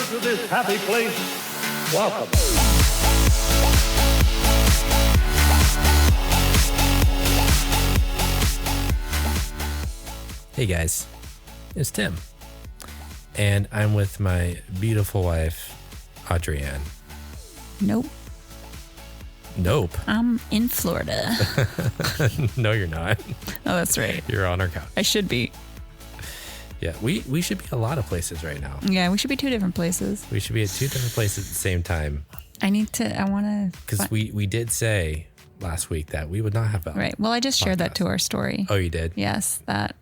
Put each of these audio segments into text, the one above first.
to this happy place, welcome. Hey guys, it's Tim. And I'm with my beautiful wife, Audrey-Ann. Nope. Nope. I'm in Florida. No, you're not. Oh, that's right. You're on our couch. I should be. Yeah, we should be a lot of places right now. Yeah, we should be two different places. We should be at two different places at the same time. I want to. Because we did say last week that we would not have a Right. Well, I just shared that to our story. Oh, you did? Yes, that.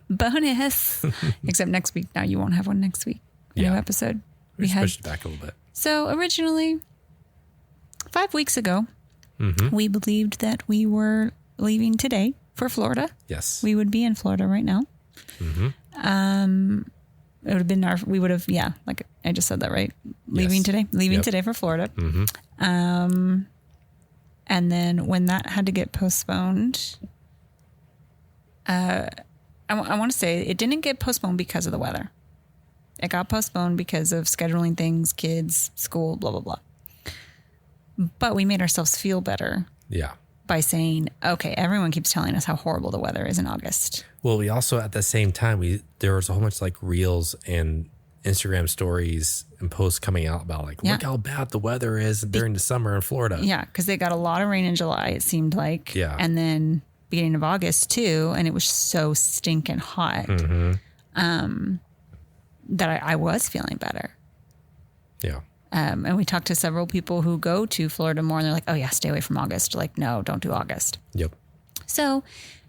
Bonus. Except next week. Now you won't have one next week. New episode. We pushed it back a little bit. So originally, 5 weeks ago, we believed that we were leaving today for Florida. Yes. We would be in Florida right now. It would have been we would have, like I just said that, right? Leaving today for Florida. And then when that had to get postponed, I want to say it didn't get postponed because of the weather. It got postponed because of scheduling things, kids, school, blah, blah, blah. But we made ourselves feel better. Yeah. By saying, okay, everyone keeps telling us how horrible the weather is in August. Well, we also, at the same time, there was a whole bunch like reels and Instagram stories and posts coming out about look how bad the weather is during the summer in Florida. Yeah, because they got a lot of rain in July, it seemed like. Yeah. And then beginning of August too, and it was so stinking hot that I was feeling better. Yeah. And we talked to several people who go to Florida more, and they're like, oh yeah, stay away from August. Like, no, don't do August. Yep. So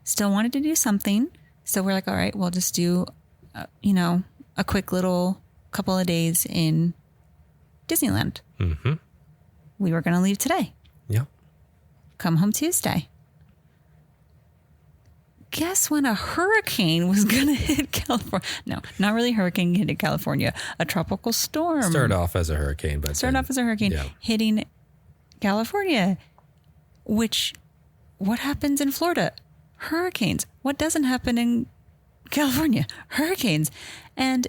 still wanted to do something. So we're like, all right, we'll just do, a quick little couple of days in Disneyland. We were going to leave today. Yep. Come home Tuesday. Guess when a hurricane was going to hit California? No, not really hurricane hitting California. A tropical storm. Started off as a hurricane, hitting California. Which, what happens in Florida? Hurricanes. What doesn't happen in California? Hurricanes. And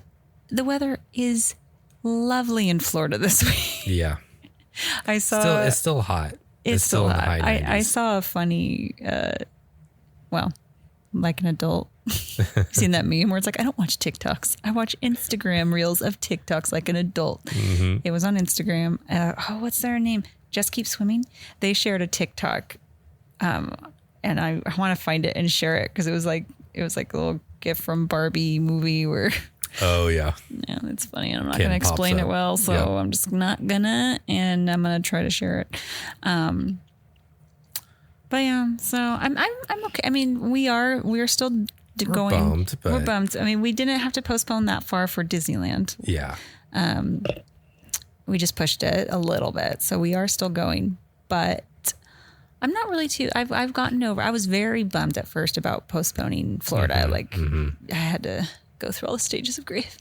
the weather is lovely in Florida this week. Yeah. It's still hot. It's still in the hot. high 90s. I saw a funny, like an adult. Seen that meme where it's like, I don't watch TikToks. I watch Instagram reels of TikToks like an adult. It was on Instagram. What's their name? Just Keep Swimming. They shared a TikTok. And I want to find it and share it because it was like a little GIF from Barbie movie where. Oh yeah. Yeah, it's funny. And I'm not going to explain it well, so I'm just not gonna, and I'm going to try to share it. But yeah, so I'm okay. I mean, we're still going. We're bummed. I mean, we didn't have to postpone that far for Disneyland. Yeah. We just pushed it a little bit, so we are still going. But I'm not really too. I've gotten over. I was very bummed at first about postponing Florida. I had to go through all the stages of grief.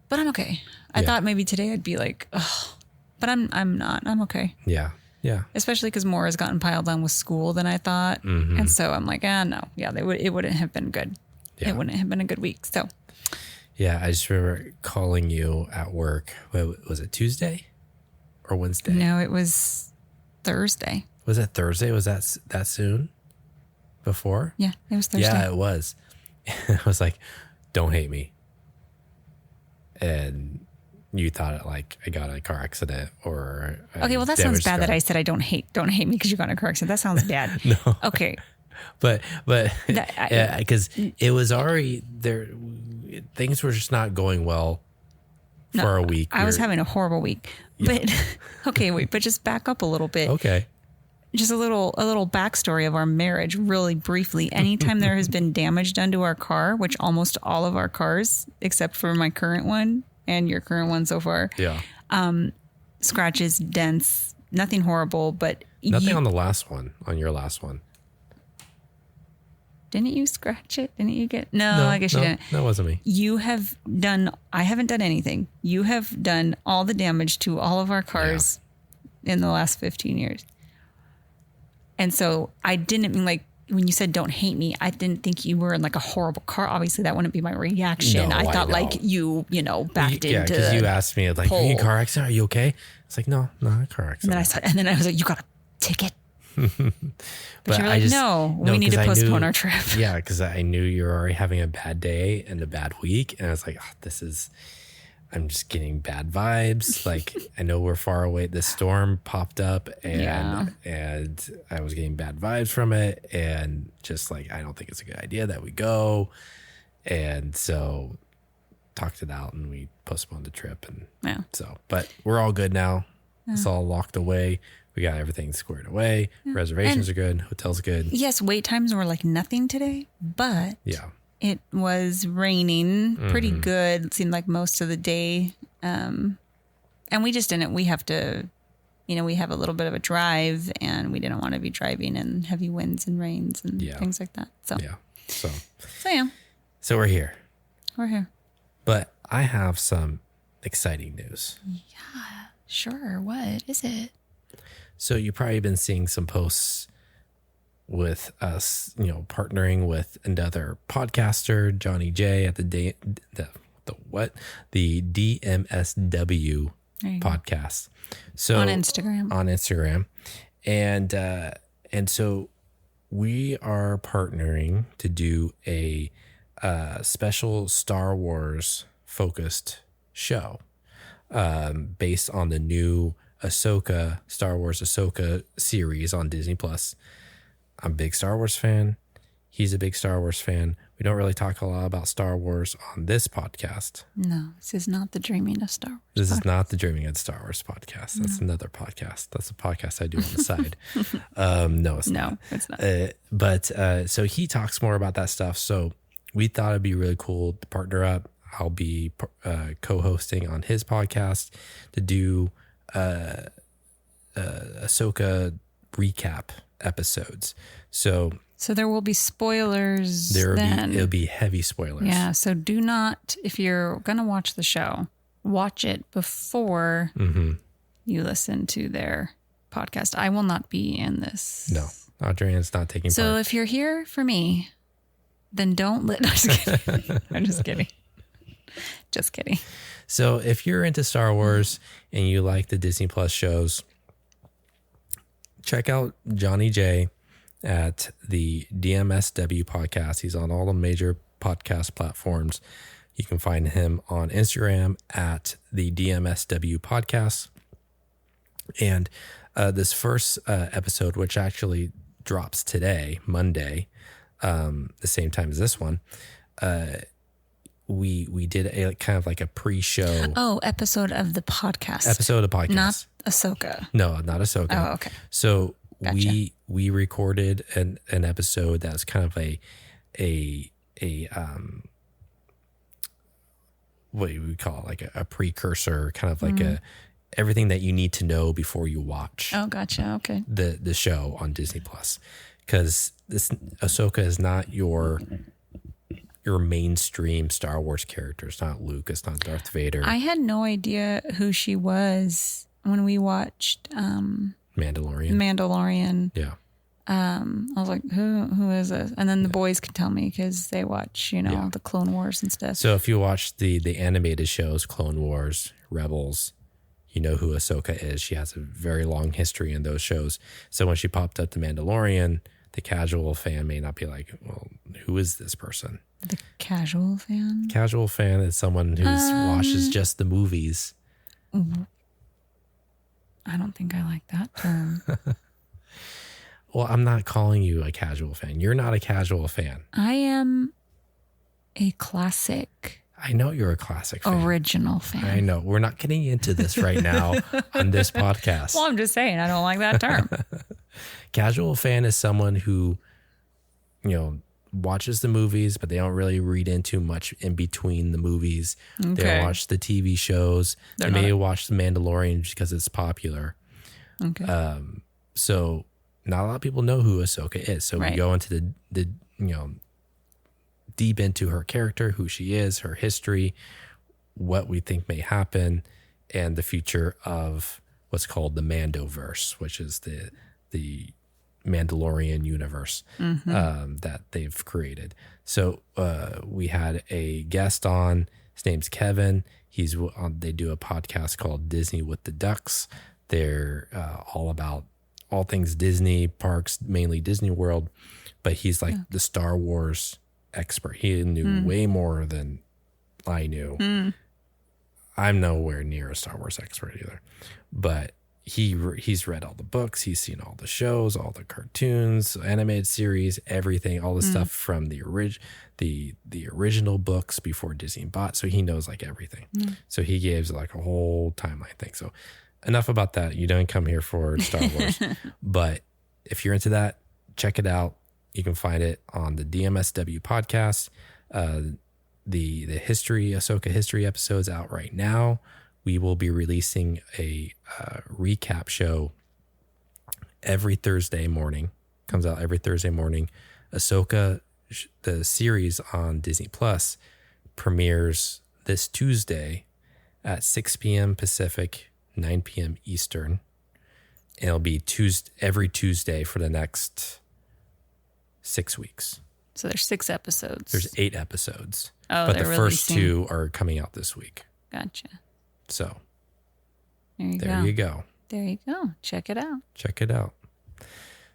But I'm okay. I thought maybe today I'd be like, oh, but I'm not. I'm okay. Yeah. Yeah. Especially because more has gotten piled on with school than I thought. And so I'm like, no. Yeah, it wouldn't have been good. Yeah. It wouldn't have been a good week. So. Yeah, I just remember calling you at work. Was it Tuesday or Wednesday? No, it was Thursday. Was it Thursday? Was that soon? Before? Yeah, it was Thursday. Yeah, it was. I was like, don't hate me. And you thought it like I got in a car accident or okay. Well, that sounds bad that I said I don't hate me because you got in a car accident. That sounds bad. No. Okay. But because it was already there. Things were just not going well for a week. I was having a horrible week. Yeah. But okay, wait. But just back up a little bit. Okay. Just a little backstory of our marriage, really briefly. Anytime there has been damage done to our car, which almost all of our cars, except for my current one and your current one so far, scratches, dents, nothing horrible, but nothing on the last one, on your last one. Didn't you scratch it? Didn't you get? No, I guess you didn't. That wasn't me. You have done. I haven't done anything. You have done all the damage to all of our cars in the last 15 years. And so I didn't when you said don't hate me, I didn't think you were in like a horrible car. Obviously, that wouldn't be my reaction. No, I thought know. like you backed into. Yeah, because you asked me like, "Are you in a car accident? Are you okay?" It's like, no, not a car accident. And then I was like, "You got a ticket." But you were I like, no, we need to postpone our trip. Yeah, because I knew you were already having a bad day and a bad week. And I was like, I'm just getting bad vibes. Like, I know we're far away. This storm popped up and I was getting bad vibes from it. And just like, I don't think it's a good idea that we go. And so talked it out and we postponed the trip. And but we're all good now. It's all locked away. We got everything squared away. Yeah. Reservations are good. Hotel's good. Yes, wait times were like nothing today, but it was raining pretty good. It seemed like most of the day. And we just didn't. We have to, we have a little bit of a drive and we didn't want to be driving in heavy winds and rains and things like that. So, So we're here. We're here. But I have some exciting news. Yeah, sure. What is it? So you've probably been seeing some posts with us, partnering with another podcaster, Johnny J, at the DMSW podcast. So on Instagram. And so we are partnering to do a special Star Wars focused show based on the new Star Wars Ahsoka series on Disney Plus. I'm a big Star Wars fan. He's a big Star Wars fan. We don't really talk a lot about Star Wars on this podcast. No, this is not the Dreaming of Star Wars. This is not the Dreaming of Star Wars podcast. That's another podcast. That's a podcast I do on the side. No, it's not. It's not. But so he talks more about that stuff. So we thought it'd be really cool to partner up. I'll be co-hosting on his podcast to do Ahsoka recap episodes. So there will be spoilers. It'll be heavy spoilers. Yeah. So do not, if you're gonna watch the show, watch it before you listen to their podcast. I will not be in this. No, Adrian's not taking part. So if you're here for me, then don't let. No, just kidding. I'm just kidding. Just kidding. So if you're into Star Wars and you like the Disney Plus shows, check out Johnny J at the DMSW podcast. He's on all the major podcast platforms. You can find him on Instagram at the DMSW podcast. And this first episode, which actually drops today, Monday, the same time as this one, we did a kind of like a pre-show. Oh, episode of the podcast. Not Ahsoka. No, not Ahsoka. Oh, okay. So Gotcha. we recorded an episode that was kind of a what do we call it? Like a precursor, kind of like everything that you need to know before you watch. Oh, gotcha. Okay. The show on Disney Plus, because this Ahsoka is not your mainstream Star Wars character. It's not Luke. It's not Darth Vader. I had no idea who she was when we watched Mandalorian. Yeah. I was like, who is this? And then the boys could tell me because they watch, the Clone Wars and stuff. So if you watch the animated shows, Clone Wars, Rebels, you know who Ahsoka is. She has a very long history in those shows. So when she popped up to Mandalorian, the casual fan may not be like, well, who is this person? The casual fan? Casual fan is someone who watches just the movies. I don't think I like that term. Well, I'm not calling you a casual fan. You're not a casual fan. I am a classic. I know you're a classic fan. Original fan. I know. We're not getting into this right now on this podcast. Well, I'm just saying, I don't like that term. Casual fan is someone who, watches the movies, but they don't really read into much in between the movies. Okay. They don't watch the TV shows. They may watch The Mandalorian because it's popular. Okay. So not a lot of people know who Ahsoka is. So we go into the deep into her character, who she is, her history, what we think may happen, and the future of what's called the Mandoverse, which is the Mandalorian universe that they've created. So we had a guest on. His name's Kevin. They do a podcast called Disney with the Ducks. They're all about all things Disney parks, mainly Disney World, but he's like the Star Wars expert. He knew way more than I knew. I'm nowhere near a Star Wars expert either, but he's read all the books. He's seen all the shows, all the cartoons, animated series, everything, all the stuff from the original books before Disney bought. So he knows like everything. So he gives like a whole timeline thing. So enough about that. You don't come here for Star Wars, but if you're into that, check it out. You can find it on the DMSW podcast. The Ahsoka history episodes out right now. We will be releasing a recap show every Thursday morning. Comes out every Thursday morning. Ahsoka, the series on Disney Plus, premieres this Tuesday at 6 p.m. Pacific, 9 p.m. Eastern. And it'll be every Tuesday for the next 6 weeks. So there's 6 episodes. There's 8 episodes. Oh, but the first 2 are coming out this week. Gotcha. So there you go. There you go. Check it out. Check it out.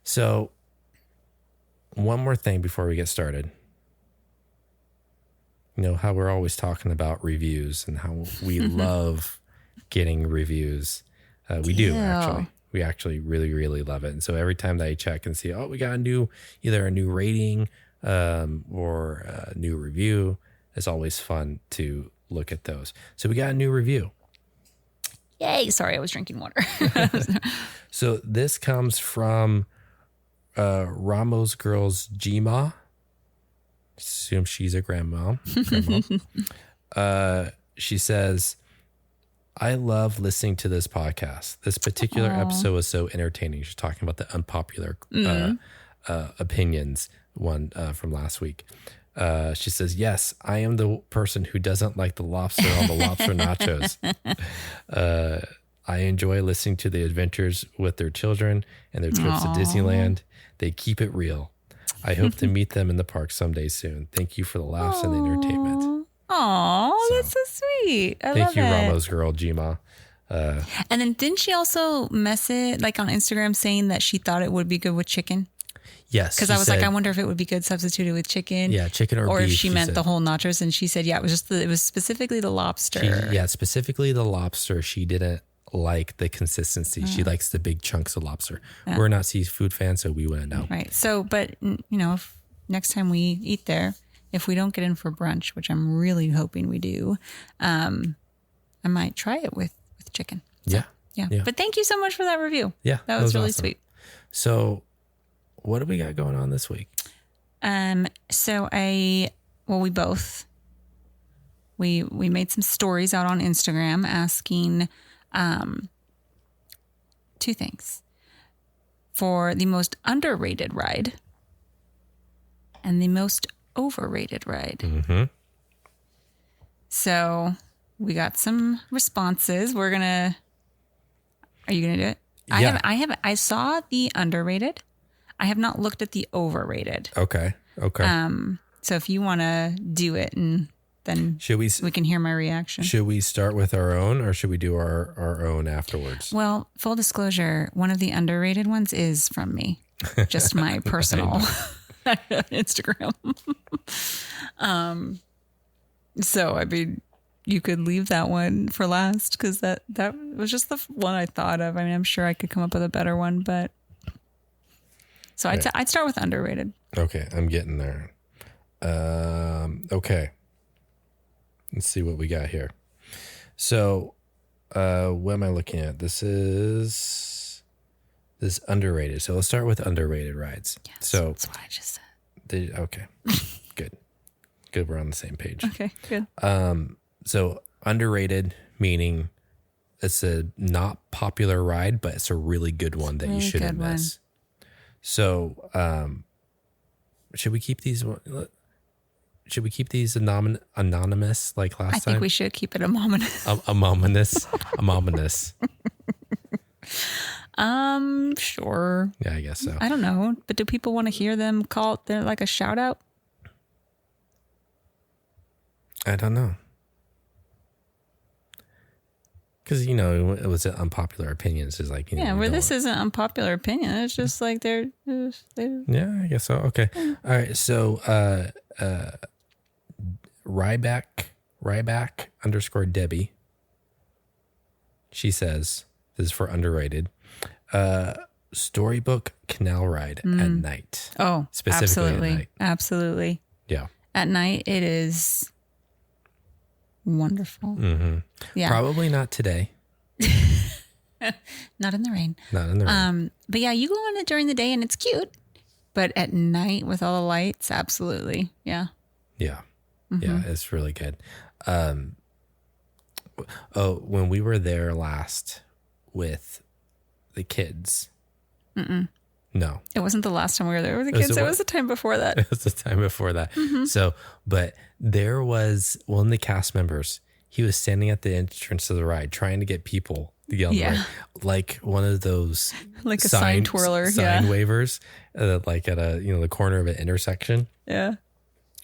So one more thing before we get started. You know how we're always talking about reviews and how we love getting reviews. We do, actually. We actually really, really love it. And so every time that I check and see, we got either a new rating or a new review, it's always fun to look at those. So we got a new review. Yay. Sorry, I was drinking water. So this comes from Ramos Girls Gma. Assume she's a grandma. She says, I love listening to this podcast. This particular episode was so entertaining. She's talking about the unpopular opinions one from last week. She says, yes, I am the person who doesn't like the lobster on the lobster nachos. I enjoy listening to the adventures with their children and their trips to Disneyland. They keep it real. I hope to meet them in the park someday soon. Thank you for the laughs and the entertainment. Oh, that's so sweet. I love it. Thank you, Ramos Girl Gma. And then didn't she also message like on Instagram saying that she thought it would be good with chicken? Yes. Because I was like, I wonder if it would be good substituted with chicken. Yeah, chicken or beef. Or if she meant the whole nachos. And she said, yeah, it was specifically the lobster. Specifically the lobster. She didn't like the consistency. She likes the big chunks of lobster. We're not seafood fans, so we wouldn't know. Right. So, but if next time we eat there, if we don't get in for brunch, which I'm really hoping we do, I might try it with chicken. So, yeah. But thank you so much for that review. Yeah. That was really awesome. sweet. So what do we got going on this week? So we both made some stories out on Instagram asking 2 things for the most underrated ride and the most overrated ride. Mm-hmm. So we got some responses. Are you gonna do it? Yeah. I saw the underrated. I have not looked at the overrated. Okay. So if you want to do it, and then we can hear my reaction. Should we start with our own, or should we do our own afterwards? Well, full disclosure, one of the underrated ones is from me, just my personal Instagram. So I mean, you could leave that one for last because that was just the one I thought of. I mean, I'm sure I could come up with a better one, but so I'd start with underrated. Okay, I'm getting there. Okay. Let's see what we got here. So, what am I looking at? This is underrated. So let's start with underrated rides. Yes, so that's what I just said. Okay, good. We're on the same page. Okay, good. So underrated meaning it's a not popular ride, but it's a really good one that you shouldn't miss. So, should we keep these? Should we keep these anonymous like last time? I think we should keep it anonymous. Anonymous. Sure. Yeah, I guess so. I don't know, but do people want to hear them call it like a shout out? I don't know. Because, it was an unpopular opinions. Is like, Yeah, where this isn't unpopular opinion. It's just like they're Yeah, I guess so. Okay. All right. So, Ryback _ Debbie. She says, this is for underrated. Storybook canal ride at night. Oh, Specifically absolutely. at night. Absolutely. Yeah. At night, it is wonderful. Mm-hmm. Yeah. Probably not today. Not in the rain. Not in the rain. But yeah, you go on it during the day and it's cute. But at night with all the lights, absolutely. Yeah. Yeah. Yeah, it's really good. When we were there last with the kids. No. It wasn't the last time we were there with the kids. It was the time before that. It was the time before that. So, but there was one of the cast members. He was standing at the entrance of the ride trying to get people to get on the ride. Like one of those like a sign twirler. Sign wavers, like at the corner of an intersection. Yeah.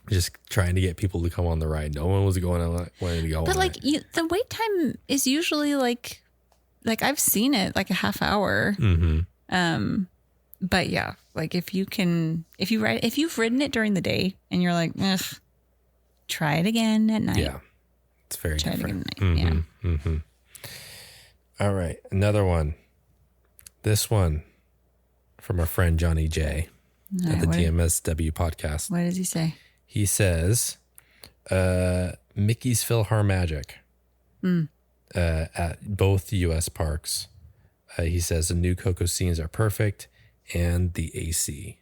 Just trying to get people to come on the ride. No one was wanting to go. But on it. the wait time is usually like I've seen it like a half hour. But yeah, like if you've ridden it during the day and you're like, try it again at night. Yeah, it's very try different. it again at night. Yeah. All right, another one. This one from our friend Johnny J at the DMSW podcast. What does he say? He says, Mickey's PhilharMagic at both U.S. parks. He says the new Coco scenes are perfect and the AC.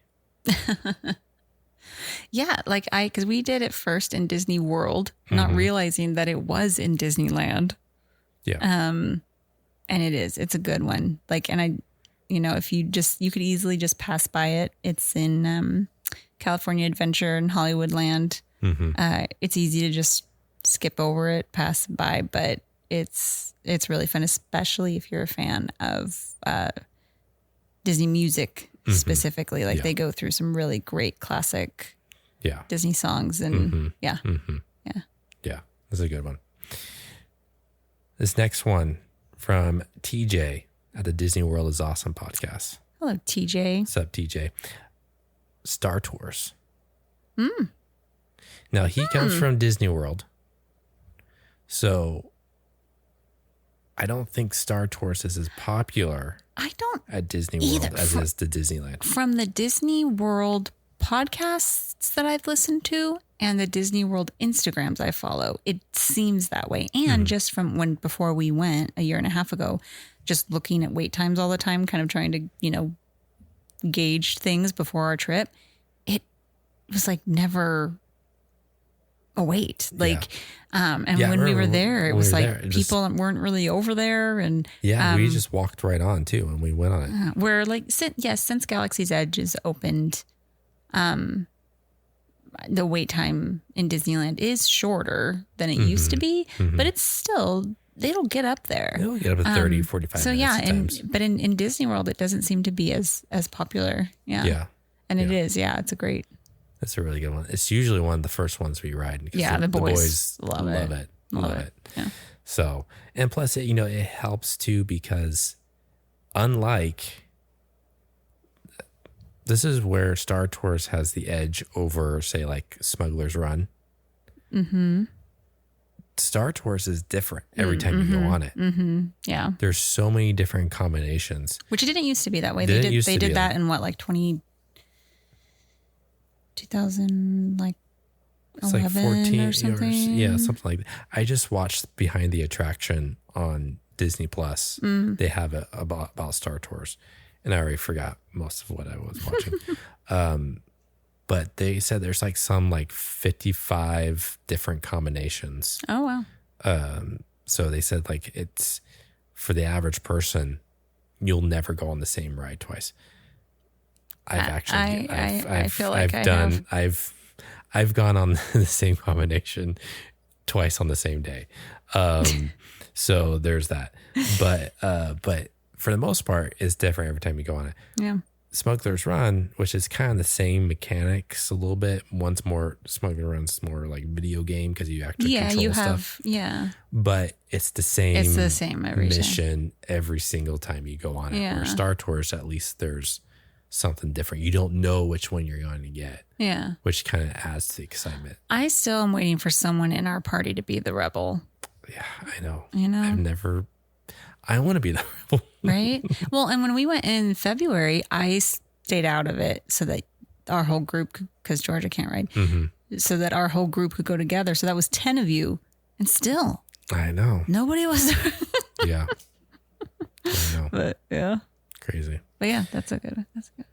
Yeah, because we did it first in Disney World, not realizing that it was in Disneyland. Yeah. And it's a good one. If you could easily just pass by it. It's in California Adventure and Hollywoodland. It's easy to just skip over it, pass by, but it's really fun, especially if you're a fan of Disney music specifically. They go through some really great classic Disney songs and yeah. Yeah, that's a good one. This next one from TJ at the Disney World is Awesome podcast. Hello, TJ. What's up, TJ? Star Tours. Now, he comes from Disney World. So, I don't think Star Tours is as popular at Disney World as it is to Disneyland. From the Disney World podcasts that I've listened to and the Disney World Instagrams I follow, it seems that way. And just from before we went a year and a half ago, just looking at wait times all the time, kind of trying to, gauge things before our trip, it was never a wait. When we were there, it was people weren't really over there. And we just walked right on too and we went on it. Since Galaxy's Edge has opened, the wait time in Disneyland is shorter than it used to be, but it's still, it'll get up there. It'll get up to 30, 45 so minutes. But in Disney World, it doesn't seem to be as popular. Yeah. Yeah. And it is. Yeah. It's a great. That's a really good one. It's usually one of the first ones we ride. Yeah. The boys love it. Love it. Yeah. So, and plus it helps too, because unlike, this is where Star Tours has the edge over, say, Smuggler's Run. Star Tours is different every time you go on it. Yeah. There's so many different combinations. Which it didn't used to be that way. They did that in 2000, it's 11 or something. Yeah, something like that. I just watched Behind the Attraction on Disney Plus. They have it about Star Tours. And I already forgot most of what I was watching. But they said there's some 55 different combinations. Oh, wow. So they said it's for the average person, you'll never go on the same ride twice. I've gone on the same combination twice on the same day. So there's that. But for the most part, it's different every time you go on it. Yeah. Smuggler's Run, which is kind of the same mechanics a little bit. One's more Smuggler Run's more like video game because you actually control stuff. Yeah. But it's the same. It's the same every mission every single time you go on it. Yeah. Where Star Tours, at least there's something different. You don't know which one you're going to get. Yeah. Which kind of adds to the excitement. I still am waiting for someone in our party to be the rebel. Yeah, I know. I want to be the rebel. Right? Well, and when we went in February, I stayed out of it so that our whole group, because Georgia can't ride, so that our whole group could go together. So that was 10 of you. And still, I know. Nobody was there. Yeah. I know. But yeah. Crazy. But yeah, that's a good one. That's good.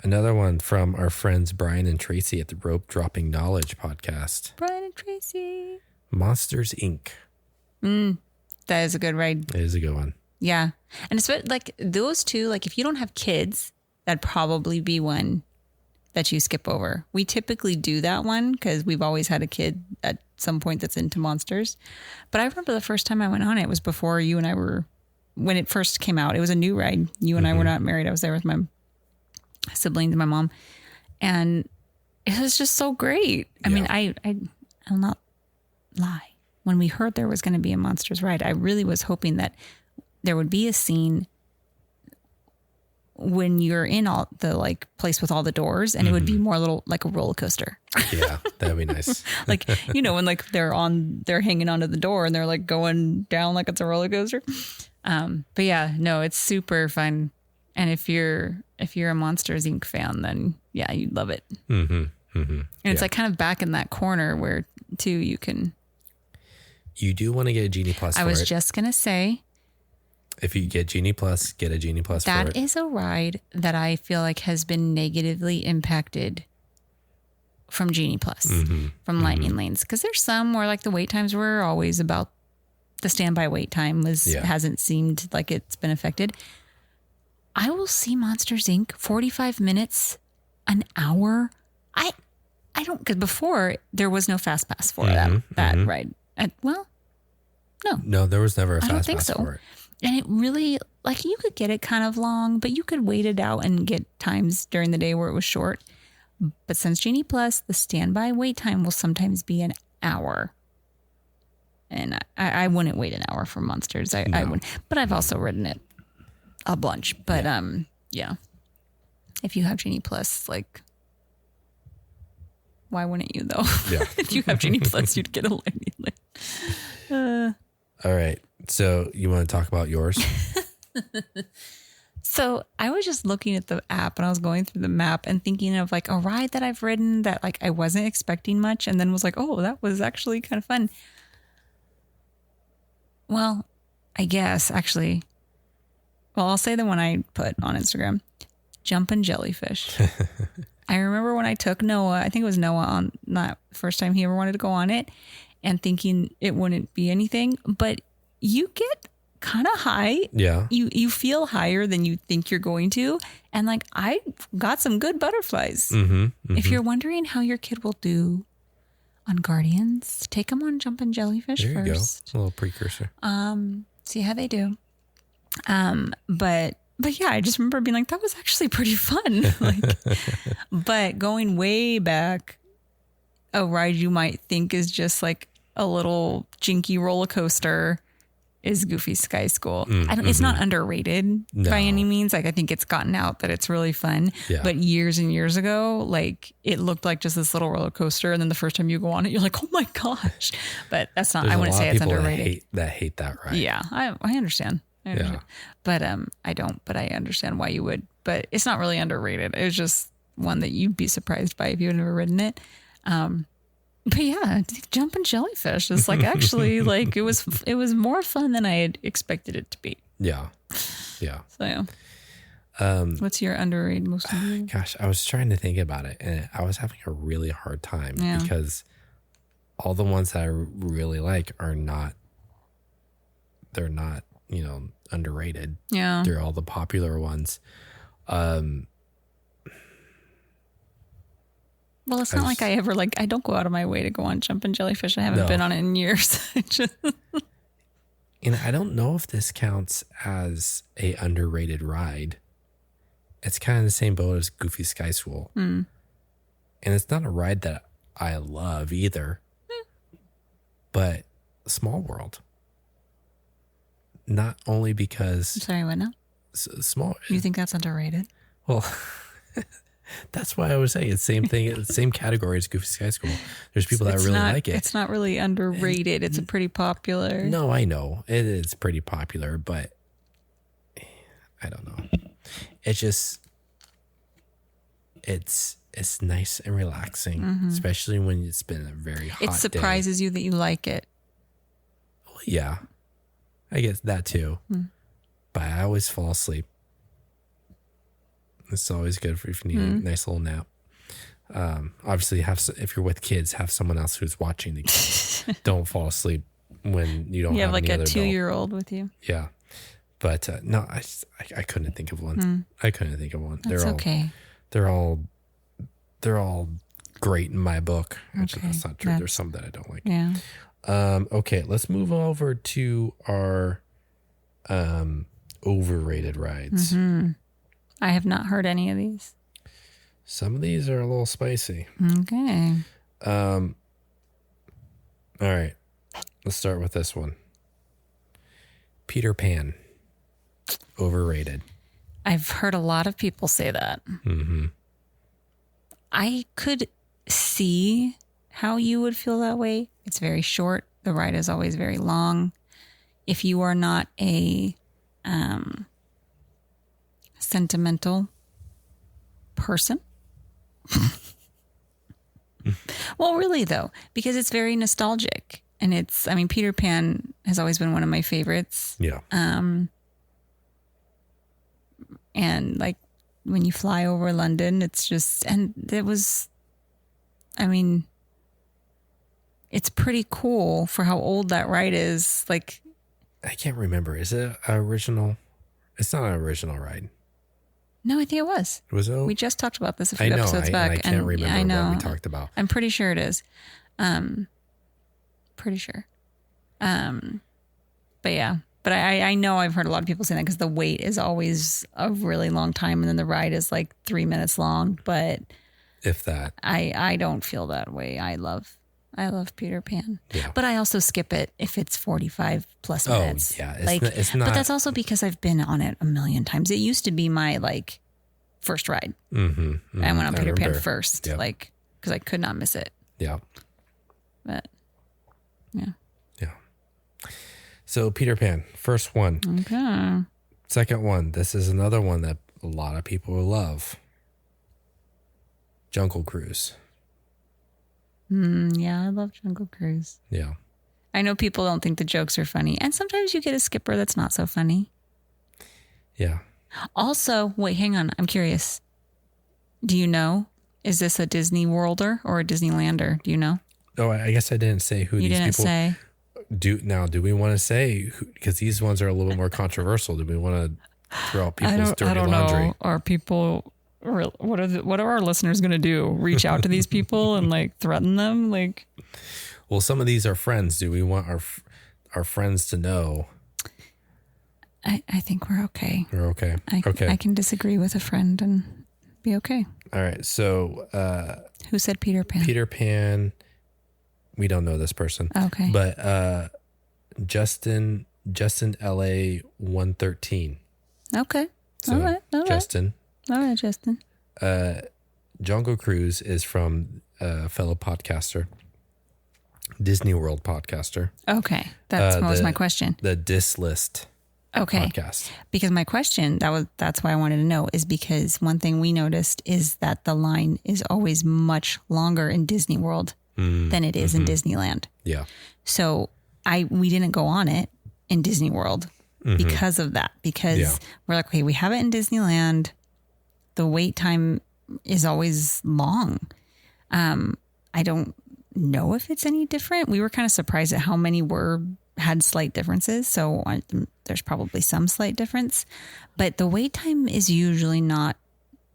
Another one from our friends Brian and Tracy at the Rope Dropping Knowledge podcast. Brian and Tracy. Monsters, Inc. That is a good ride. It is a good one. Yeah. And it's like those two, like if you don't have kids, that'd probably be one that you skip over. We typically do that one because we've always had a kid at some point that's into monsters. But I remember the first time I went on it was before you and I were, when it first came out. It was a new ride. You and I were not married. I was there with my siblings and my mom. And it was just so great. I mean, I'll not lie. When we heard there was going to be a Monsters ride, I really was hoping that there would be a scene when you're in all the like place with all the doors, and it would be more little like a roller coaster. Yeah, that'd be nice. Like, you know, when like they're hanging onto the door and they're like going down like it's a roller coaster. But yeah, no, it's super fun. And if you're a Monsters Inc. fan, then yeah, you'd love it. And it's like kind of back in that corner where too you do want to get a Genie Plus. I was just gonna say, if you get Genie Plus, get a Genie Plus for it. That is a ride that I feel like has been negatively impacted from Genie Plus, from Lightning Lanes. Because there's some where like the wait times were always about the standby wait time hasn't seemed like it's been affected. I will see Monsters Inc. 45 minutes, an hour. I don't, because before there was no fast pass for that ride. No, there was never a fast pass so. for it. And it really, like, you could get it kind of long, but you could wait it out and get times during the day where it was short. But since Genie Plus, the standby wait time will sometimes be an hour. And I wouldn't wait an hour for Monsters. I wouldn't. But I've also ridden it a bunch. But yeah. If you have Genie Plus, like, why wouldn't you though? Yeah. If you have Genie Plus, you'd get a Lightning Lane. All right. So you want to talk about yours? So I was just looking at the app and I was going through the map and thinking of like a ride that I've ridden that like I wasn't expecting much, and then was like, oh, that was actually kind of fun. Well, I guess actually, I'll say the one I put on Instagram, Jumpin' Jellyfish. I remember when I took Noah, I think it was Noah on that first time he ever wanted to go on it, and thinking it wouldn't be anything, but you get kind of high. Yeah. You feel higher than you think you're going to. And like, I got some good butterflies. If you're wondering how your kid will do on Guardians, take them on Jumpin' Jellyfish there you first. go. A little precursor. See how they do. But yeah, I just remember being like, that was actually pretty fun. Like, but going way back, a ride you might think is just like a little jinky roller coaster is Goofy's Sky School. It's not underrated by any means. Like, I think it's gotten out that it's really fun. Yeah. But years and years ago, like, it looked like just this little roller coaster. And then the first time you go on it, you're like, oh my gosh. But that's not, I wouldn't say it's underrated. That hate that ride. Yeah, I understand. Yeah. But I don't, but I understand why you would. But it's not really underrated. It was just one that you'd be surprised by if you had never ridden it. But yeah, Jumpin' Jellyfish is like actually like it was more fun than I had expected it to be. Yeah. Yeah. So yeah. What's your underrated most underrated? Gosh, I was trying to think about it, and I was having a really hard time because all the ones that I really like they're not, underrated. Yeah. They're all the popular ones. Well, it's not like I ever I don't go out of my way to go on Jumpin' Jellyfish. I haven't been on it in years. And I don't know if this counts as a underrated ride. It's kind of the same boat as Goofy Sky School. And it's not a ride that I love either. But Small World. Not only because... I'm sorry, what now? Small... You think that's underrated? Well, that's why I was saying it's same thing, it's the same category as Goofy Sky School. There's people that really like it. It's not really underrated. It's a pretty popular. No, I know. It is pretty popular, but I don't know. It's just... It's nice and relaxing, especially when it's been a very hot day. It surprises you that you like it. Well, yeah, I guess that too. But I always fall asleep. It's always good if you need a nice little nap. Obviously, if you're with kids, have someone else who's watching the kids. Don't fall asleep when you don't have like any a other 2-year-old with you. Yeah, but no, I couldn't think of one. I couldn't think of one. That's okay. They're all great in my book. Actually, Okay, that's not true. There's some that I don't like. Yeah. Okay, let's move over to our overrated rides. I have not heard any of these. Some of these are a little spicy. Okay. All right, let's start with this one. Peter Pan, overrated. I've heard a lot of people say that. I could see how you would feel that way. It's very short. The ride is always very long. If you are not a sentimental person. Well, really though, because it's very nostalgic. And Peter Pan has always been one of my favorites. Yeah. And like when you fly over London, it's pretty cool for how old that ride is. Like, I can't remember. Is it original? It's not an original ride. No, I think it was. Was it? We just talked about this a few episodes back. I can't remember what we talked about. I'm pretty sure it is. Pretty sure. But yeah. But I know I've heard a lot of people say that because the wait is always a really long time and then the ride is like 3 minutes long. But if that, I don't feel that way. I love Peter Pan. Yeah. But I also skip it if it's 45 plus minutes. Oh yeah, it's not. But that's also because I've been on it a million times. It used to be my like first ride. I went on Peter Pan first, because I could not miss it. Yeah. But yeah. Yeah. So Peter Pan, first one. Okay. Second one. This is another one that a lot of people will love. Jungle Cruise. Yeah, I love Jungle Cruise. Yeah. I know people don't think the jokes are funny. And sometimes you get a skipper that's not so funny. Yeah. Also, wait, hang on. I'm curious. Do you know? Is this a Disney Worlder or a Disneylander? Do you know? Oh, I guess I didn't say who you these didn't people... say. Do we want to say... Because these ones are a little bit more controversial. Do we want to throw out people's dirty laundry? Know. Are people... What are our listeners going to do? Reach out to these people and like threaten them? Like, well, some of these are friends. Do we want our friends to know? I think we're okay. We're okay. Okay. I can disagree with a friend and be okay. All right. So, who said Peter Pan? Peter Pan. We don't know this person. Okay. But Justin LA 113. Okay. So, all right. Justin. All right, Justin. Jungle Cruise is from a fellow podcaster, Disney World podcaster. Okay. That was my question. The Dis List podcast. Because my question, that's why I wanted to know, is because one thing we noticed is that the line is always much longer in Disney World than it is in Disneyland. Yeah. So we didn't go on it in Disney World because of that. Because we're like, okay, we have it in Disneyland. The wait time is always long. I don't know if it's any different. We were kind of surprised at how many had slight differences. So there's probably some slight difference. But the wait time is usually not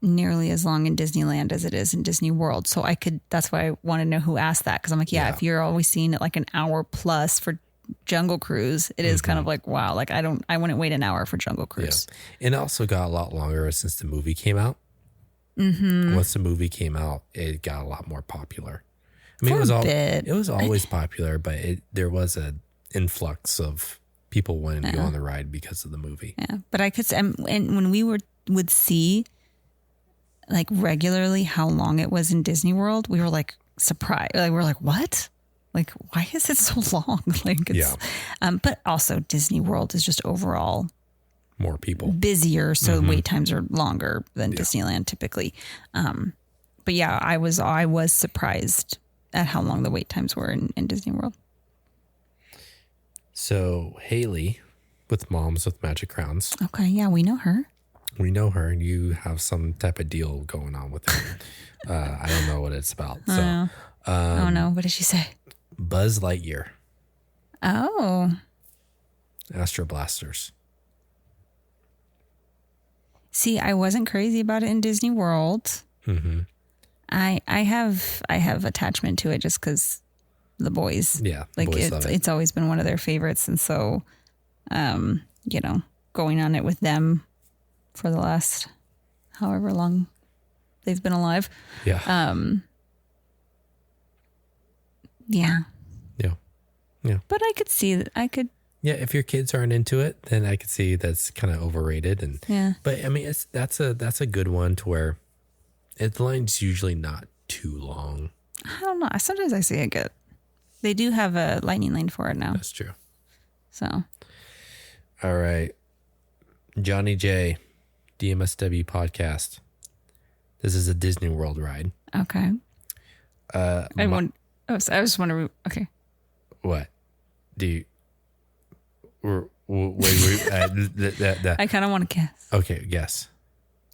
nearly as long in Disneyland as it is in Disney World. So that's why I want to know who asked that. Because I'm like, if you're always seeing it like an hour plus for Jungle Cruise, it is kind of like, wow, like I wouldn't wait an hour for Jungle Cruise. Yeah. And it also got a lot longer since the movie came out. Mm-hmm. Once the movie came out, it got a lot more popular. I mean, it was always popular, but there was an influx of people wanting to go on the ride because of the movie. Yeah, but I could, and when we would see like regularly how long it was in Disney World, we were like surprised. Like we're like, what? Like, why is it so long? Like, it's, but also Disney World is just overall more people, busier, so the wait times are longer than Disneyland typically. But yeah, I was surprised at how long the wait times were in Disney World. So Haley with Moms with Magic Crowns. Okay, yeah, we know her. We know her, and you have some type of deal going on with her. I don't know what it's about. So, oh no, what did she say? Buzz Lightyear. Oh. Astro Blasters. See, I wasn't crazy about it in Disney World. Mm-hmm. I have attachment to it just because the boys. Yeah, like boys it's always been one of their favorites, and so, going on it with them for the last however long they've been alive. Yeah. Yeah. Yeah. Yeah. But I could see that. Yeah, if your kids aren't into it, then I could see that's kind of overrated. And but I mean, that's a good one to where the line's usually not too long. I don't know. Sometimes I see it good. They do have a lightning lane for it now. That's true. So. All right, Johnny J, DMSW podcast. This is a Disney World ride. Okay. I was wondering. Okay. What? Do you? Wait. I kind of want to guess. Okay, guess.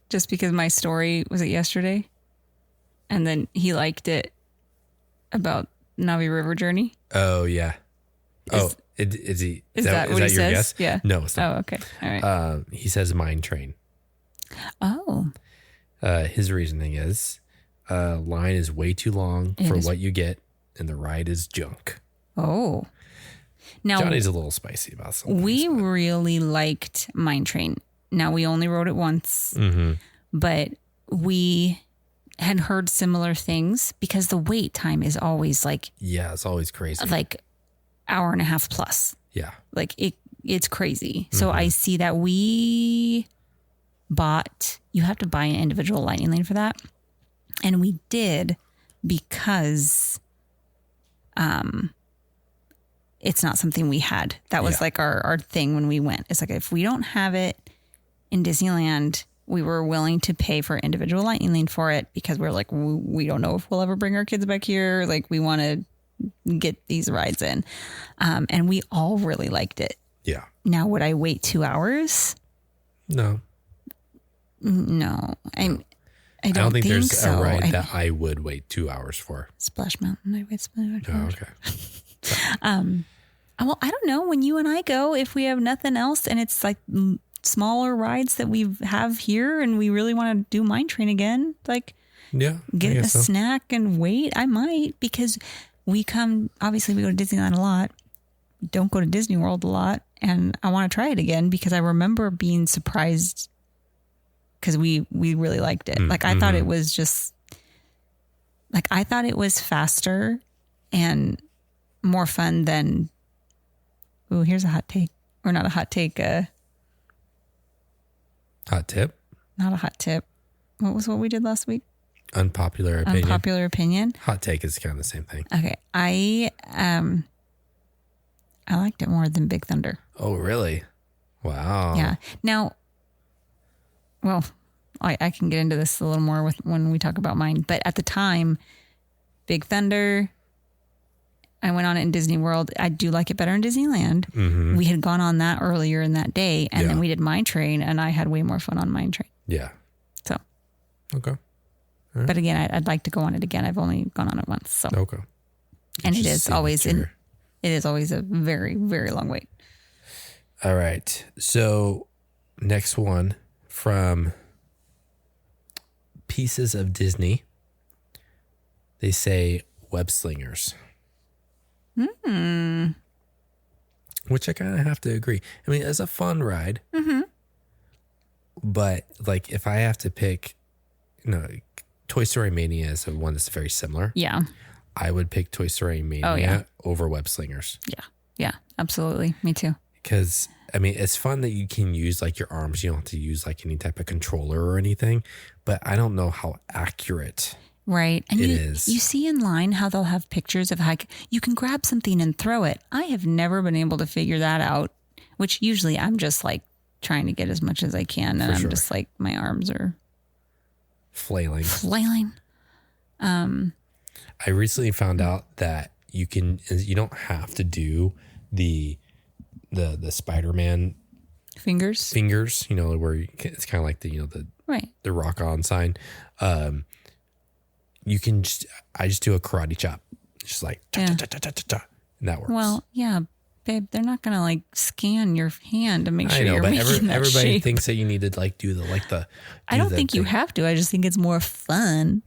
Just because my story was it yesterday, and then he liked it about Navi River Journey. Oh yeah. Is he? Is that what he your says? Guess? Yeah. No, it's not. Oh, okay. All right. He says Mine Train. Oh. His reasoning is, line is way too long for what you get, and the ride is junk. Oh. Now Johnny's a little spicy about something. We really liked Mine Train. Now we only rode it once, but we had heard similar things because the wait time is always like, it's always crazy. Like hour and a half plus. Yeah. Like it's crazy. So I see that you have to buy an individual lightning lane for that. And we did because, it's not something we had. That was like our thing when we went. It's like, if we don't have it in Disneyland, we were willing to pay for individual lightning lane for it because we're like, we don't know if we'll ever bring our kids back here. Like we want to get these rides in. And we all really liked it. Yeah. Now, would I wait 2 hours? No. I don't think there's so. a ride that I would wait 2 hours for. Splash Mountain. I wait Splash Mountain. Oh, okay. Well, I don't know. When you and I go, if we have nothing else and it's like smaller rides that we have here and we really want to do Mine Train again, like get a snack and wait, I might, because obviously we go to Disneyland a lot. We don't go to Disney World a lot. And I want to try it again because I remember being surprised because we really liked it. Like I thought it was just like, I thought it was faster and more fun than, here's a hot take, or not a hot take. Hot tip? Not a hot tip. What was what we did last week? Unpopular opinion. Unpopular opinion. Hot take is kind of the same thing. Okay. I liked it more than Big Thunder. Oh, really? Wow. Yeah. Now, well, I can get into this a little more when we talk about mine, but at the time, Big Thunder, I went on it in Disney World. I do like it better in Disneyland. We had gone on that earlier in that day, and then we did Mine Train, and I had way more fun on Mine Train. Yeah. So. Okay. Right. But again, I'd like to go on it again. I've only gone on it once. So. Okay. And it is always a very, very long wait. All right. So next one from Pieces of Disney. They say web slingers. Which I kind of have to agree. I mean, it's a fun ride. Mm-hmm. But like if I have to pick, Toy Story Mania is one that's very similar. Yeah. I would pick Toy Story Mania over Web Slingers. Yeah. Yeah, absolutely. Me too. Because, I mean, it's fun that you can use like your arms. You don't have to use like any type of controller or anything. But I don't know how accurate right. And it is. You see in line how they'll have pictures of how you can grab something and throw it. I have never been able to figure that out, which usually I'm just like trying to get as much as I can. And I'm just like, my arms are flailing. I recently found out that you don't have to do the Spider-Man fingers, where it's kind of like the rock on sign. You can I just do a karate chop, just like and that works. Well, yeah, babe, they're not gonna like scan your hand to make sure you're making that everybody shape. thinks that you need to like do the. I don't think you have to. I just think it's more fun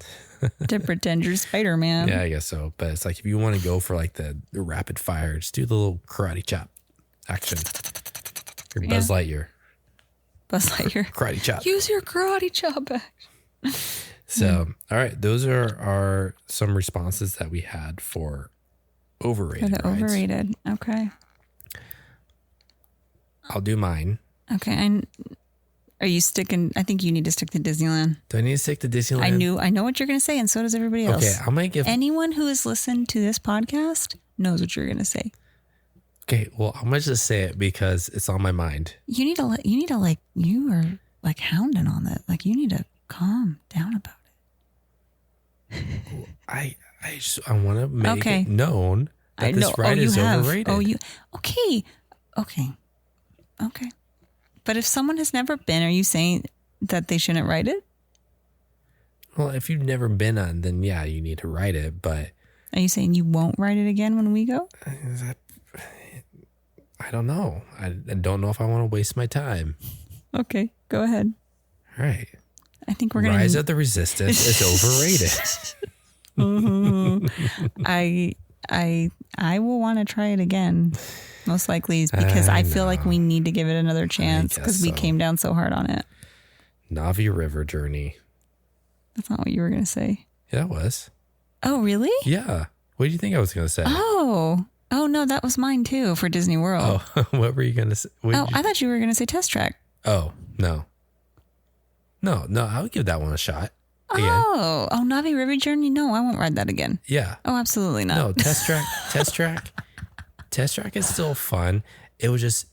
to pretend you're Spider-Man. Yeah, I guess so. But it's like if you want to go for like the rapid fire, just do the little karate chop action. Your Buzz Lightyear. Karate chop. Use your karate chop action. So, all right, those are some responses that we had for overrated. For the rides. overrated. Okay. I'll do mine. Okay. Are you sticking? I think you need to stick to Disneyland. Do I need to stick to Disneyland? I know what you're going to say, and so does everybody else. Okay, I'm going to give anyone who has listened to this podcast knows what you're going to say. Okay, well, I'm going to just say it because it's on my mind. You need to you are like hounding on that. Like you need to calm down about it. I want to make it known that this ride is overrated. Okay. But if someone has never been, are you saying that they shouldn't ride it? Well, if you've never been on, then yeah, you need to ride it. But are you saying you won't ride it again when we go? I don't know. I don't know if I want to waste my time. Okay, go ahead. All right. I think we're going to... Rise of the Resistance is overrated. I will want to try it again, most likely, because I feel like we need to give it another chance because we came down so hard on it. Navi River Journey. That's not what you were going to say. Yeah, it was. Oh, really? Yeah. What do you think I was going to say? Oh, no, that was mine too for Disney World. Oh, what were you going to say? I thought you were going to say Test Track. Oh, no. No, I would give that one a shot. Again. Oh, Navi River Journey? No, I won't ride that again. Yeah. Oh, absolutely not. No, Test Track is still fun. It was just,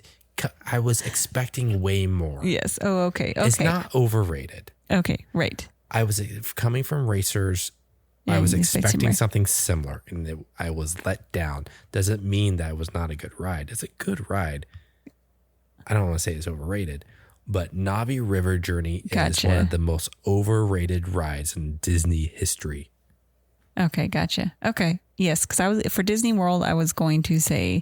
I was expecting way more. Yes. Oh, okay. It's not overrated. Okay, right. I was coming from racers. Yeah, I was expecting something similar, and I was let down. Doesn't mean that it was not a good ride. It's a good ride. I don't want to say it's overrated, but Navi River Journey is one of the most overrated rides in Disney history. Okay, gotcha. Okay, yes, because for Disney World, I was going to say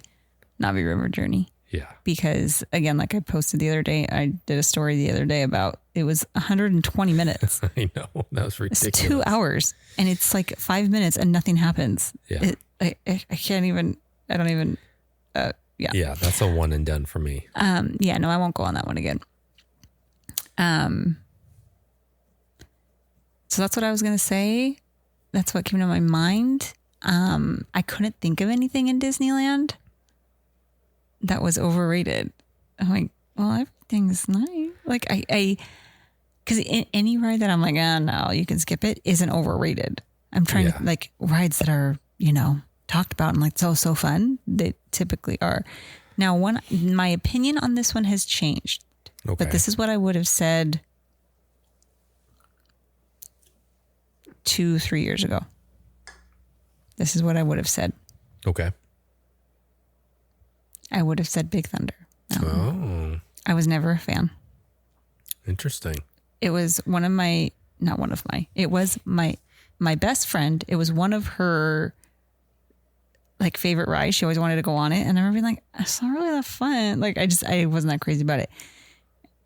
Navi River Journey. Yeah. Because again, like I posted the other day, I did a story the other day about it was 120 minutes. I know. That was ridiculous. It's 2 hours and it's like 5 minutes and nothing happens. Yeah. I can't even, I don't even, yeah. Yeah, that's a one and done for me. Yeah, no, I won't go on that one again. So that's what I was going to say. That's what came to my mind. I couldn't think of anything in Disneyland that was overrated. I'm like, well, everything's nice. Like because any ride that I'm like, no, you can skip it isn't overrated. I'm trying to like rides that are, talked about and like so fun. They typically are. Now, my opinion on this one has changed, but this is what I would have said 2-3 years ago. This is what I would have said. Okay. I would have said Big Thunder. Oh. I was never a fan. Interesting. It was it was my best friend. It was one of her like favorite rides. She always wanted to go on it. And I remember being like, it's not really that fun. Like I wasn't that crazy about it.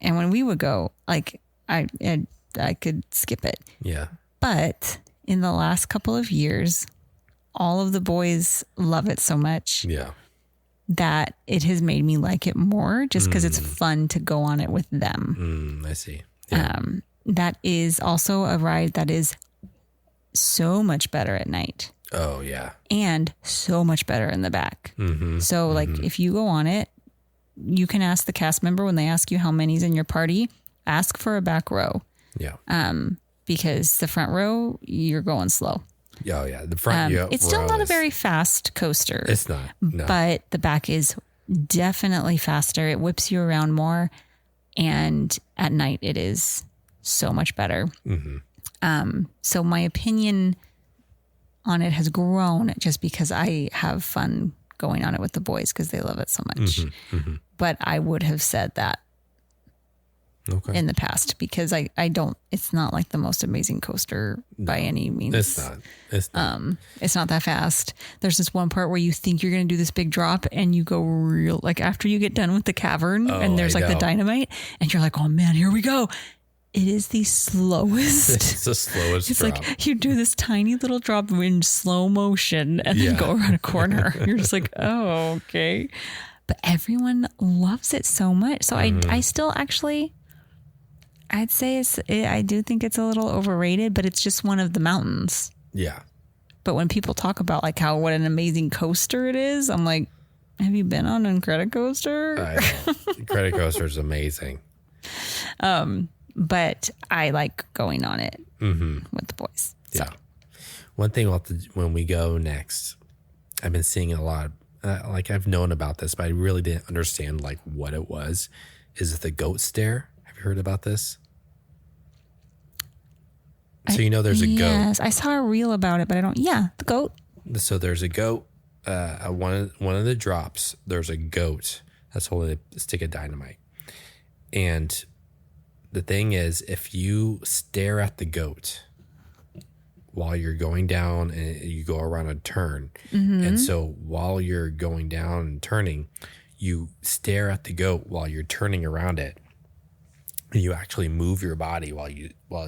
And when we would go, like I could skip it. Yeah. But in the last couple of years, all of the boys love it so much. Yeah. that it has made me like it more just because it's fun to go on it with them. I see. Yeah. That is also a ride that is so much better at night. Oh, yeah. And so much better in the back. So like if you go on it, you can ask the cast member when they ask you how many's in your party, ask for a back row. Yeah. Because the front row, you're going slow. Oh, yeah. The front it's still not a very fast coaster. It's not. No. But the back is definitely faster. It whips you around more. And at night, it is so much better. So my opinion on it has grown just because I have fun going on it with the boys because they love it so much. But I would have said that in the past because I don't, it's not like the most amazing coaster by any means. It's not. It's not that fast. There's this one part where you think you're going to do this big drop and you go real, like after you get done with the cavern and there's like the dynamite and you're like, oh man, here we go. It is the slowest. It's the slowest It's drop. like you do this tiny little drop in slow motion and then go around a corner. You're just like, oh, okay. But everyone loves it so much. So I still actually, I'd say I do think it's a little overrated, but it's just one of the mountains. Yeah. But when people talk about like what an amazing coaster it is, I'm like, have you been on a credit coaster? Credit coaster is amazing. But I like going on it with the boys. So. Yeah. One thing when we go next, I've been seeing a lot. Like I've known about this, but I really didn't understand like what it was. Is it the goat stare? Have you heard about this? So there's a goat. Yes, I saw a reel about it, but I don't. Yeah, the goat. So there's a goat. One of the drops. There's a goat that's holding a stick of dynamite, and the thing is, if you stare at the goat while you're going down and you go around a turn, and so while you're going down and turning, you stare at the goat while you're turning around it, and you actually move your body while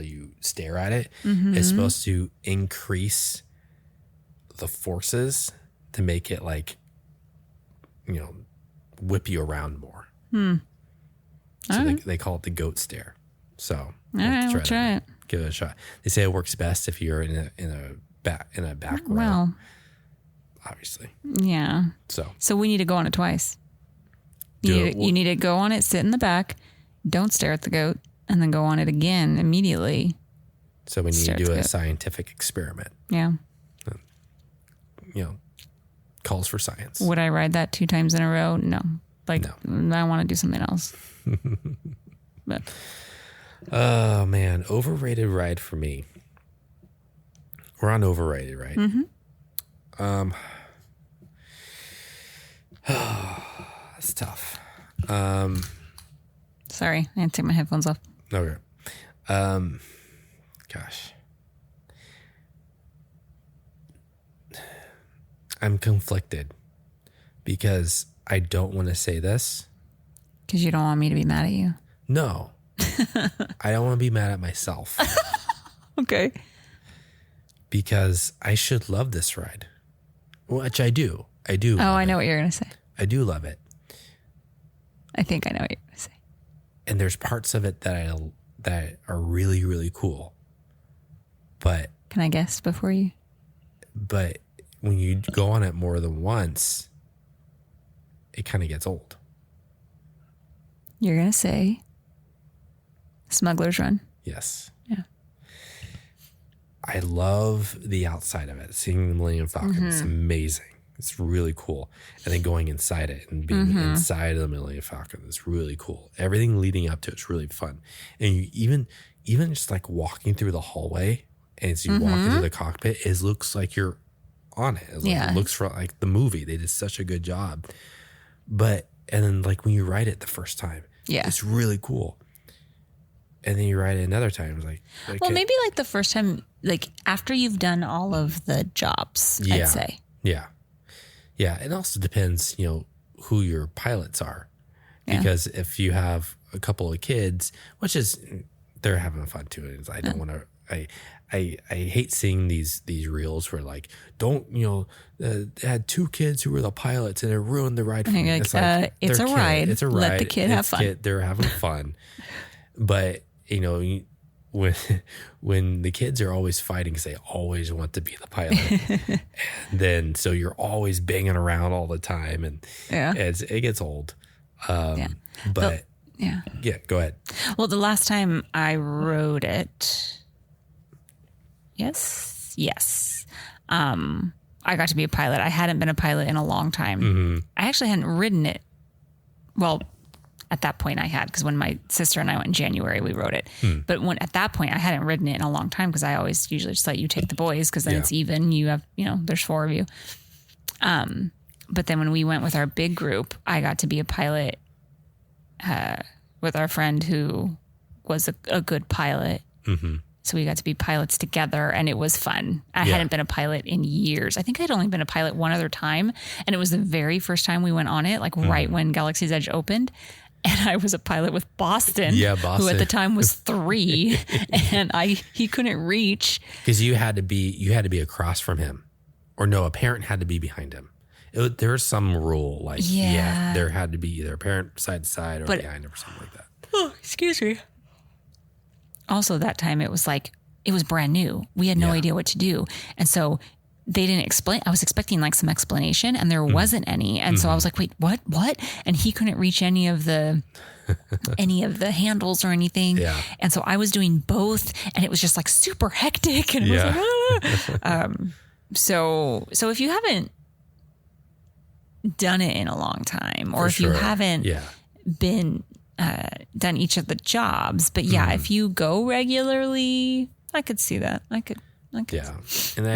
you stare at it. It's supposed to increase the forces to make it like, whip you around more. So they call it the goat stare. So we'll try it. Give it a shot. They say it works best if you're in a back row. Well, obviously. Yeah. So we need to go on it twice. You need to go on it, sit in the back, don't stare at the goat, and then go on it again immediately. So we need to do a scientific experiment. Yeah. Calls for science. Would I ride that 2 times in a row? No. No. I want to do something else. But oh man, overrated ride for me. We're on overrated, right? That's tough. Sorry, I had to take my headphones off. Okay. Gosh. I'm conflicted because I don't want to say this. Because you don't want me to be mad at you. No. I don't want to be mad at myself. Okay. Because I should love this ride. Which I do. I do. Oh, I know what you're going to say. I do love it. I think I know what you're going to say. And there's parts of it that are really, really cool. But can I guess before you? But when you go on it more than once, it kind of gets old. You're going to say Smuggler's Run. Yes. Yeah. I love the outside of it. Seeing the Millennium Falcon is amazing. It's really cool. And then going inside it and being inside of the Millennium Falcon is really cool. Everything leading up to it's really fun. And you even just like walking through the hallway and as you walk into the cockpit, it looks like you're on it. It looks for like the movie. They did such a good job. And then like when you ride it the first time, it's really cool. And then you ride it another time. It's like well, maybe like the first time, like after you've done all of the jobs, I'd say. Yeah. Yeah. It also depends, who your pilots are. Because if you have a couple of kids, which is, they're having fun too. I don't want to I hate seeing these reels where like, don't, they had 2 kids who were the pilots and it ruined the ride for me. Like, It's like, it's a ride. It's a ride. Let the kid have fun. They're having fun. But, when the kids are always fighting because they always want to be the pilot, and then so you're always banging around all the time, and it gets old. But go ahead. Well, the last time I rode it, yes, I got to be a pilot. I hadn't been a pilot in a long time. Mm-hmm. I actually hadn't ridden it. Well, at that point I had, because when my sister and I went in January, we rode it. But at that point I hadn't ridden it in a long time, because I always usually just let you take the boys, because then it's even. You have, there's 4 of you. But then when we went with our big group, I got to be a pilot with our friend who was a good pilot. Mm-hmm. So we got to be pilots together, and it was fun. I hadn't been a pilot in years. I think I'd only been a pilot one other time, and it was the very first time we went on it, like right when Galaxy's Edge opened. And I was a pilot with Boston, who at the time was 3, and he couldn't reach. Because you had to be across from him, or no, a parent had to be behind him. There's some rule, like there had to be either a parent side to side or behind him or something like that. Oh, excuse me. Also, that time it was brand new. We had no idea what to do, and so they didn't explain. I was expecting like some explanation, and there wasn't any. And so I was like, wait, what? And he couldn't reach any of the handles or anything. Yeah. And so I was doing both, and it was just like super hectic. And it was like, so if you haven't done it in a long time, or if you haven't been, done each of the jobs, but if you go regularly, I could see that. I could. Yeah. And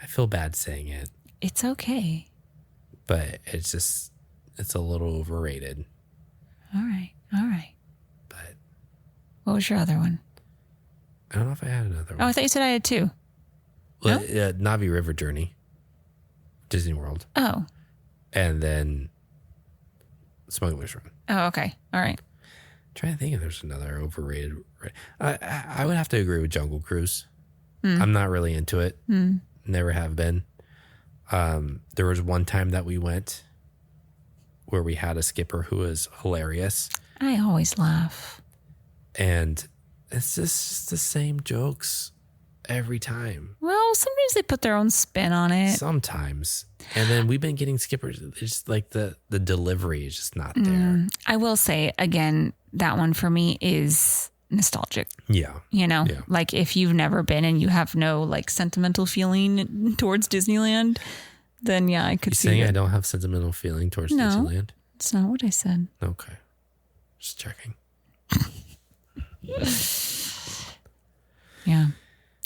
I feel bad saying it. It's okay. But it's a little overrated. All right. But what was your other one? I don't know if I had another one. Oh, I thought you said I had 2. Well, Navi River Journey, Disney World. Oh. And then Smuggler's Run. Oh, okay. All right. I'm trying to think if there's another overrated. I would have to agree with Jungle Cruise. I'm not really into it. Never have been. There was one time that we went where we had a skipper who was hilarious. I always laugh. And it's just the same jokes every time. Well, sometimes they put their own spin on it. Sometimes. And then we've been getting skippers. It's just like the delivery is just not there. I will say, again, that one for me is nostalgic. Yeah. Like if you've never been and you have no like sentimental feeling towards Disneyland, then I could see. You're saying I don't have sentimental feeling towards Disneyland? That's not what I said. Okay. Just checking. Yeah.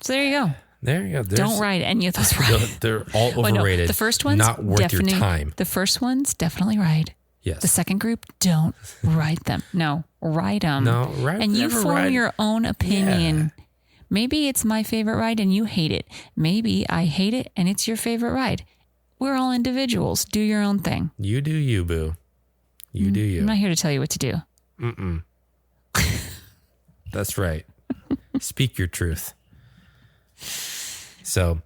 So there you go. There you go. Don't ride any of those rides. They're all overrated. The first one's not worth your time. The first ones definitely ride. Yes. The second group, don't ride them. No, ride them. No, ride. And you form your own opinion. Yeah. Maybe it's my favorite ride and you hate it. Maybe I hate it and it's your favorite ride. We're all individuals. Do your own thing. You do you, boo. You do you. I'm not here to tell you what to do. Mm-mm. That's right. Speak your truth. So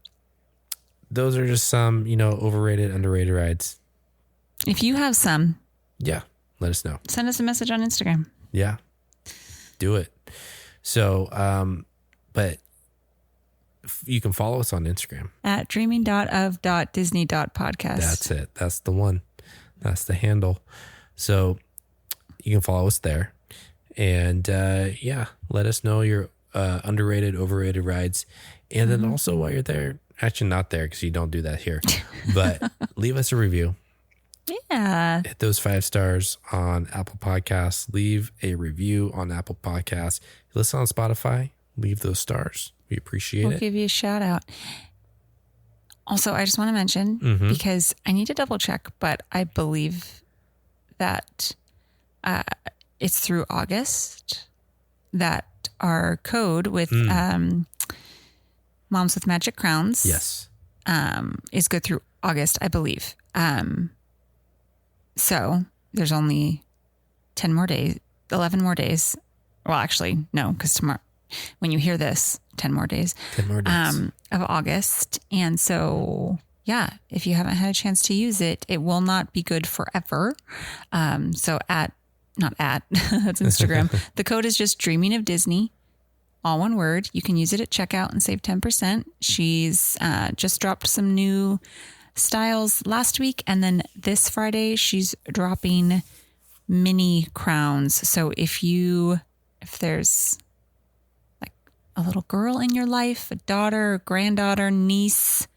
those are just some, overrated, underrated rides. If you have some, let us know. Send us a message on Instagram. Yeah, do it. So, but you can follow us on Instagram at dreaming.of.disney.podcast. That's it. That's the one. That's the handle. So you can follow us there. And let us know your underrated, overrated rides. And then also while you're there, actually not there because you don't do that here, but leave us a review. Yeah. Hit those 5 stars on Apple Podcasts. Leave a review on Apple Podcasts. If you listen on Spotify, leave those stars. We appreciate it. We'll give you a shout out. Also, I just want to mention, because I need to double check, but I believe that it's through August that our code with Moms with Magic Crowns is good through August, I believe. So there's only 11 more days well, actually, no, because tomorrow, when you hear this, 10 more days. 10 more days. Of August. And so, yeah, if you haven't had a chance to use it, it will not be good forever. So that's Instagram. The code is just Dreaming of Disney, all one word. You can use it at checkout and save 10%. She's just dropped some new styles last week. And then this Friday, she's dropping mini crowns. So if there's like a little girl in your life, a daughter, granddaughter, niece,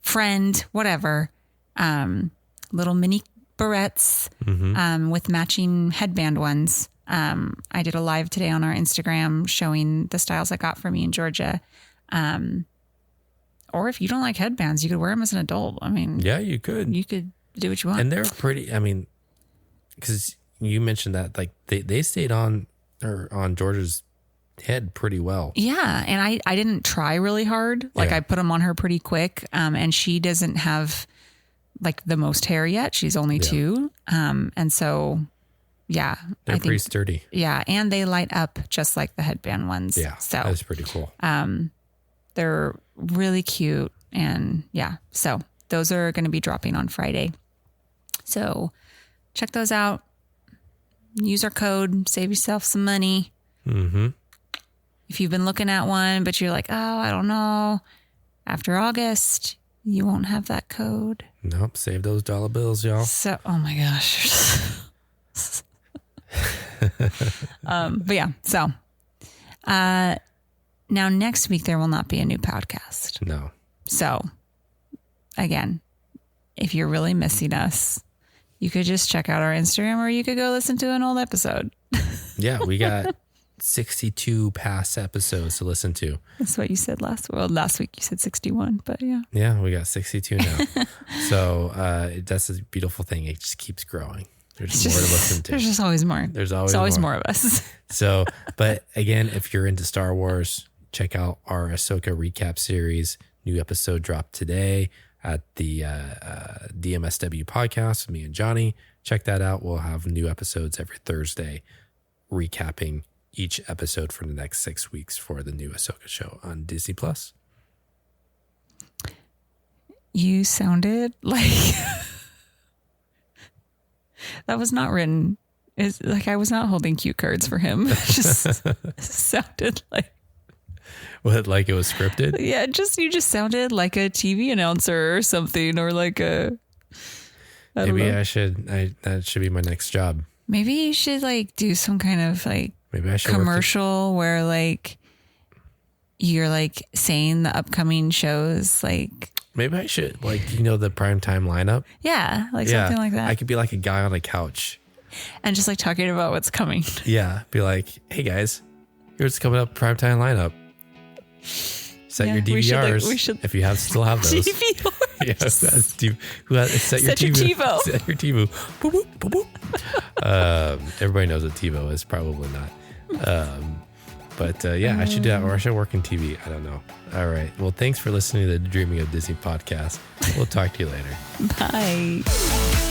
friend, whatever, little mini barrettes with matching headband ones. I did a live today on our Instagram showing the styles I got for me in Georgia. Or if you don't like headbands, you could wear them as an adult. I mean, yeah, you could do what you want. And they're pretty, I mean, because you mentioned that like they stayed on Georgia's head pretty well. Yeah. And I didn't try really hard. Like I put them on her pretty quick. And she doesn't have like the most hair yet. She's only 2. And so, yeah. They're pretty sturdy. Yeah. And they light up just like the headband ones. Yeah. So that's pretty cool. They're really cute. And yeah, so those are going to be dropping on Friday. So check those out. Use our code, save yourself some money. Mm-hmm. If you've been looking at one, but you're like, oh, I don't know. After August, you won't have that code. Nope. Save those dollar bills, y'all. So, oh my gosh. But yeah, so, now next week, there will not be a new podcast. No. So again, if you're really missing us, you could just check out our Instagram or you could go listen to an old episode. Yeah, we got 62 past episodes to listen to. That's what you said last week you said 61, but yeah. Yeah, we got 62 now. So that's a beautiful thing. It just keeps growing. There's more to listen to. There's just always more. There's always more of us. So, but again, if you're into Star Wars, check out our Ahsoka recap series. New episode dropped today at the DMSW podcast with me and Johnny. Check that out. We'll have new episodes every Thursday recapping each episode for the next 6 weeks for the new Ahsoka show on Disney Plus. You sounded like that was not written. It's like I was not holding cue cards for him. It just sounded like what, like it was scripted? Yeah, you just sounded like a TV announcer or something, or like a. Maybe I should. That should be my next job. Maybe you should like do some kind of like maybe I should commercial where like you're like saying the upcoming shows. Like maybe I should the primetime lineup. Yeah, like something like that. I could be like a guy on a couch and just like talking about what's coming. Yeah, be like, hey guys, here's coming up primetime lineup. Set your DVRs if you still have those. DVRs. Yeah, set your TiVo. Set your TiVo. Boop, boop, boop, boop. Everybody knows what TiVo is. Probably not. But I should do that, or I should work in TV. I don't know. All right. Well, thanks for listening to the Dreaming of Disney podcast. We'll talk to you later. Bye.